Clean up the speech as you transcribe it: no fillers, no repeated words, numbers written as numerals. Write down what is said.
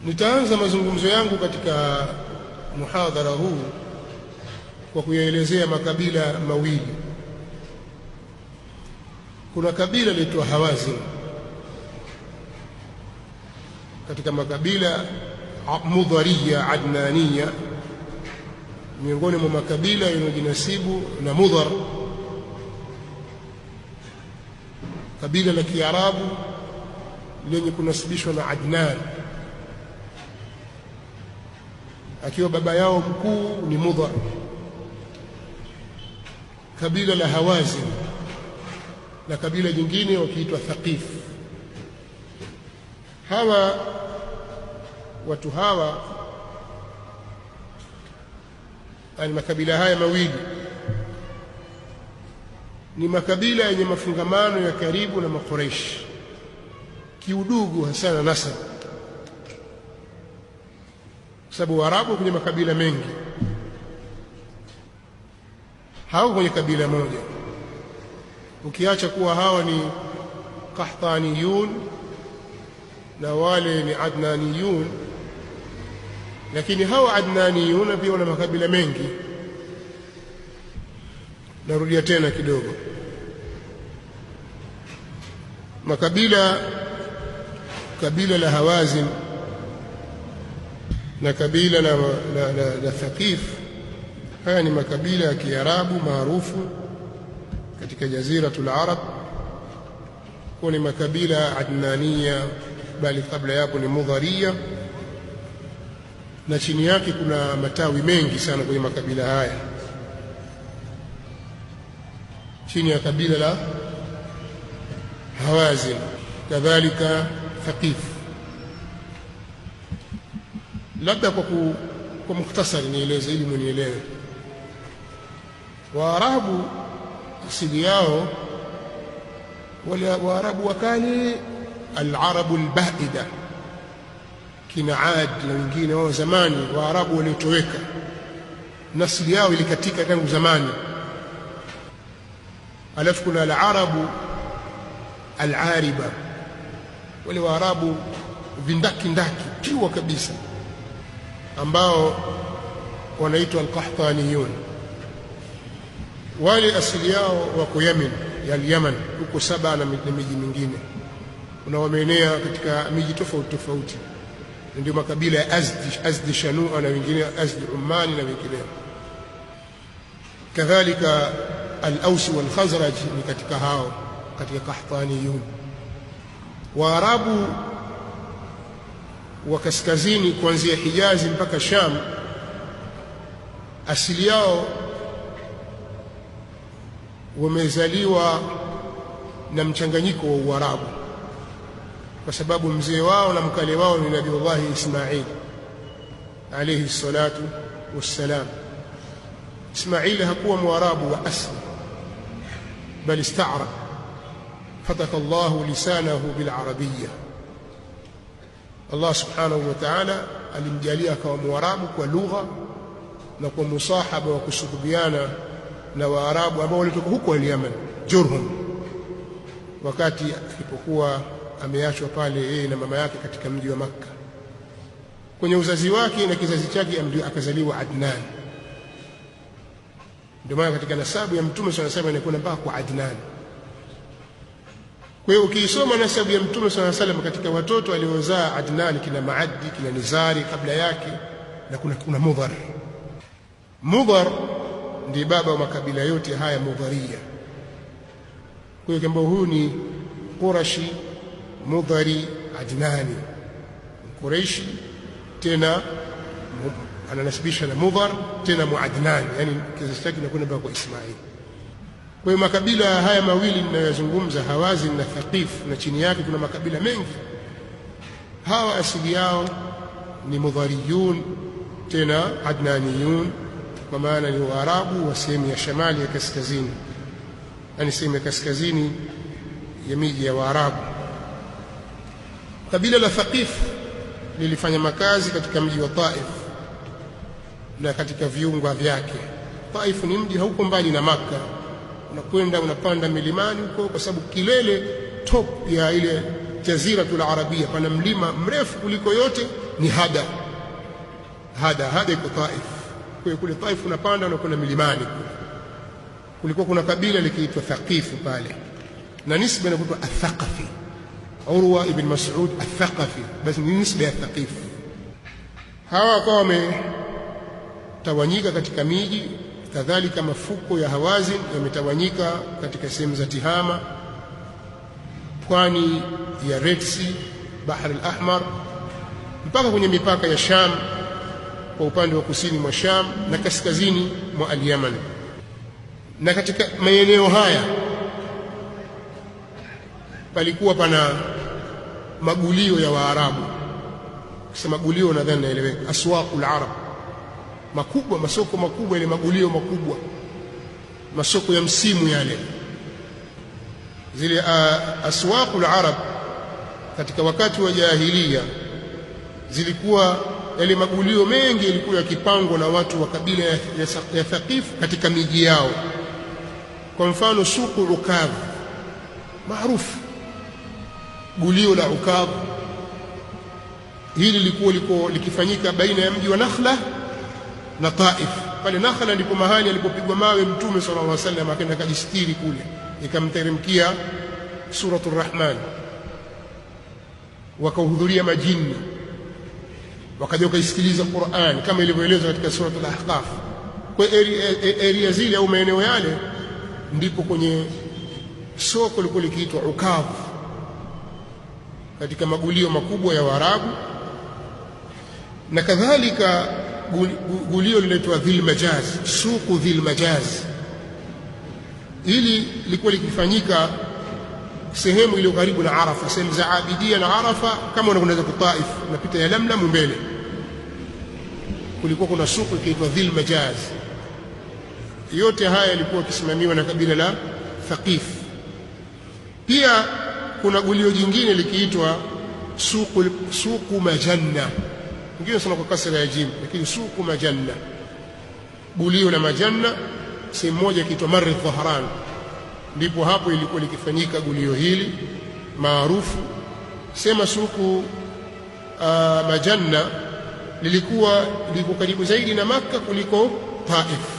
Nitaanza mazungumzo yangu katika muhadhara huu kwa kuyaelezea makabila mawili. Kuna kabila linaitwa Hawazin katika makabila Mudhariya Adnaniya, miongoni mwa makabila yanayojinasibu na Mudhar, kabila la Kiarabu lenye kunasibishwa na Adnan, akiwa baba yao mkuu ni Mudhar. Kabila la Hawazin na kabila jingine wakiitwa Thaqif. Watu hawa ani makabila haya mawili ni makabila yenye mafungamano ya karibu na Makuraish kiudugu, hasa na nasab, kwa sababu Waarabu kwenye makabila mengi, hao kwenye kabila moja, ukiacha kuwa hawa ni Qahtaniyun na wale ni Adnaniyun, lakini hawa Adnaniyun pia wana makabila mengi. Narudia tena kidogo, kabila la Hawazin na kabila la Thaqif, haya ni makabila ya Kiarabu maarufu katika Jaziratul Arab, kwa ni makabila Adnaniya, bali kabla yapo ni Mudhariya, na chini yake kuna matawi mengi sana kwenye makabila haya. Chini ya kabila la Hawazin kadhalika Thaqif. Labda kwa mukhtasari nieleze ili munielewe. Waarabu asili yao, wale Waarabu wakale al-Arabu al-Baida, kina Ad na wengine wao zamani, Waarabu waliotoweka, nasili yao ilikatika tangu zamani. Alafu kuna al-Arabu al-Ariba, wale Waarabu vindaki tiwa kabisa, ambao wanaitwa al-Qahtaniyun. Wale asili yao wako Yemen, ya Yaman, huko Saba na miji mingine, na wameenea katika miji tofauti. Ndio makabila ya Azdi Shanua na wengine Azdi Ummani na wengineo. Kadhalika al-Aus wal Khazraj ni katika hao, katika Qahtaniyun. Waarabu wa kaskazini kuanzia Hijazi mpaka Sham, asili yao wamezaliwa na mchanganyiko wa Uarabu, kwa sababu mzee wao na mkale wao ni Nabiullahi Ismail alayhi salatu wassalam. Ismail hakuwa Mwarabu wa asli, bali ista'rab, fataka Allahu lisanahu bil'arabiyya. Allah subhanahu wa ta'ala alimjalia akawa Mwarabu kwa lugha na kwa musahaba wa kusuhubiana na Waarabu ambao walitoka huko Yemen, Jurhum, wakati alipokuwa ameachwa pale yeye na mama yake katika mji wa Makka. Kwenye uzazi wake na kizazi chake akazaliwa Adnan. Ndio maana katika nasabu ya Mtume sallallahu alayhi wasallam inakwenda mpaka kwa Adnan. Kwa hiyo ukiisoma nasabu ya Mtume sallallahu alayhi wasallam katika watoto aliozaa Adnan, kina Maaddi, kina Nizari kabla yake, na kuna Mudhar. Mudhar ndiye baba wa makabila yote haya Mudhariya. Kwa hiyo kwamba huyu ni Qurashi, Mudhari, Adnani, Quraishi, tena ananasibisha na Mudhar, tena Muadnani, yani kizazi chake kinakwenda mpaka kwa Ismail. Kwa hiyo makabila haya mawili ninayozungumza, Hawazin na Thaqif, na chini yake kuna makabila mengi. Hawa asili yao ni Mudhariyun, tena Adnaniyun, kwa maana ni Waarabu wa sehemu ya shamali ya kaskazini, yani sehemu ya kaskazini ya miji ya Waarabu. Kabila la Thaqif lilifanya makazi katika mji wa Taif na katika viunga vyake. Taif ni mji hauko mbali na Makka, unakwenda unapanda milimani huko, kwa sababu kilele top ya ile Jaziratul Arabia pana mlima mrefu kuliko yote ni Hada. Hada iko Taif. Kwa kule Taif unapanda na kuna milimani. Kulikuwa kuna kabila likiitwa Thaqifu pale, na nisba inaitwa Athaqafi. Urwa ibn Mas'ud Athaqafi, basi ni nisba ya Thaqif. Hawa wakawa wametawanyika katika miji. Kadhalika mafuko ya Hawazin yametawanyika katika sehemu za Tihama, pwani ya Red Sea, Bahar al-Ahmar, mpaka kwenye mipaka ya Sham kwa upande wa kusini mwa Sham na kaskazini mwa al-Yaman. Na katika maeneo haya palikuwa pana magulio ya Waarabu. Kusema magulio nadhani naeleweka, aswaqul arab, makubwa, masoko makubwa, ile magulio makubwa, masoko ya msimu yale. Zile aswaqul arab katika wakati wa jahiliya zilikuwa yale magulio mengi yalikuwa yakipangwa na watu wa kabila ya Thaqif katika miji yao. Kwa mfano suku Ukadh maarufu, gulio la Ukadh hili lilikuwa likifanyika baina ya mji wa Nakhla na Taif. Pale Nakhla ndipo mahali alipopigwa mawe Mtume sallallahu alaihi wasallam, akaenda kujistiri kule, ikamteremkia suratul Rahman, wakahudhuria majini, wakaja wakaisikiliza Qur'an kama ilivyoelezwa katika suratul Ahqaf. Kwa area zile au maeneo yale ndipo kwenye soko lilikuwa likiitwa Ukadh, katika magulio makubwa ya Waarabu. Na kadhalika gulio linaitwa Dhil Majaz, suku Dhil Majaz. Hili lilikuwa likifanyika sehemu iliyo karibu na Arafa, sehemu za Abidia na Arafa. Kama unakwenda kwa Taif unapita ya Lamlam mbele, kulikuwa kuna suku inaitwa Dhil Majaz. Yote haya yalikuwa yakisimamiwa na kabila la Thaqif. Pia kuna gulio jingine likiitwa suku Majanna, ngine sana kwa kasra ya jim, lakini suku Majanna, gulio la Majanna, sehemu moja ikiitwa Marr Dhahran. Ndipo hapo ilikuwa likifanyika gulio hili maarufu. Sema suku Majanna lilikuwa karibu zaidi na Makka kuliko Taif.